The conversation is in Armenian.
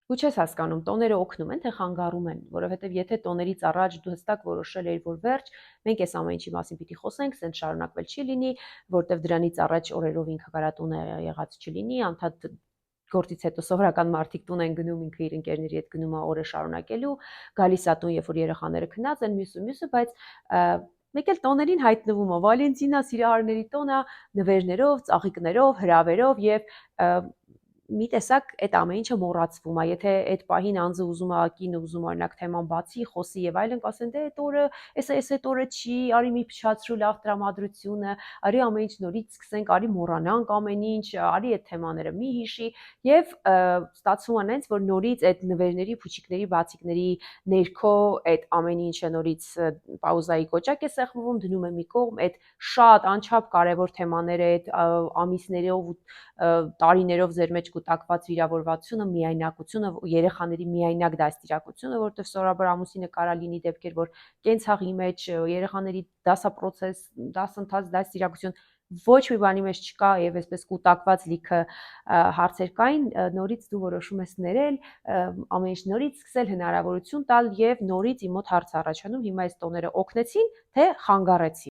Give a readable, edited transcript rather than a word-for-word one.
Ու չես հասկանում, տոները օգնում են, թե խանգարում են, որովհետև եթե տոներից առաջ դու հստակ որոշել էիր, որ վերջ, մենք այս ամեն ինչի մասին պիտի խոսենք, սենց շարունակվել չի լինի, որտեվ դրանից առաջ օրերով ինքը կարա տունը եղած չլինի, անդադ գործից հետո սովորական մարդիկ տուն են գնում, ինքը իր ընկերների հետ գնում է օրը շարունակելու, գալիս է տուն, երբ որ երեխաները քնած են, մյուսը, բայց մեկ էլ տոներին հայտնվում է, Վալենտինա, սիրահարների տոնը նվերներով, ծաղիկներով, հրավերով եւ մի տեսակ այդ ամեն ինչը մոռացվում է, եթե այդ պահին անձը ուզում է, կինը ուզում է օրինակ թեման բացի, խոսի եւ այլն, կասեն դե այդ օրը, այդ օրը չի, արի մի փչացրու լավ տրամադրությունը, արի ամեն ինչ նորից սկսենք, արի մոռանանք ամեն ինչ, արի այդ թեմաները մի հիշի եւ ստացվում է նենց, որ նորից այդ նվերների, փուչիկների, բացիկների ներքո այդ ամեն ինչը նորից պաուզայի կոճակ է սեղմվում, դնում է մի կողմ, այդ շատ անչափ կարևոր թեմաները, այդ ամիսներով ու տարիներով ձեր մեջ կուտակված վիրավորվածությունը, միայնակությունը, երեխաների միայնակ դաստիարակությունը, որտեղ սովորաբար ամուսինը կարա լինի դեպքեր, որ կենցաղի մեջ երեխաների դասապրոցես, դասընթաց, դաստիարակություն ոչ մի բանի մեջ չկա եւ այսպես կուտակված լիքը հարցեր կային, նորից դու որոշում ես ներել, ամեն ինչ նորից սկսել, հնարավորություն տալ եւ նորից իմ մոտ հարց առաջանում, հիմա այս տոները օգնեցին, թե խանգարեցին։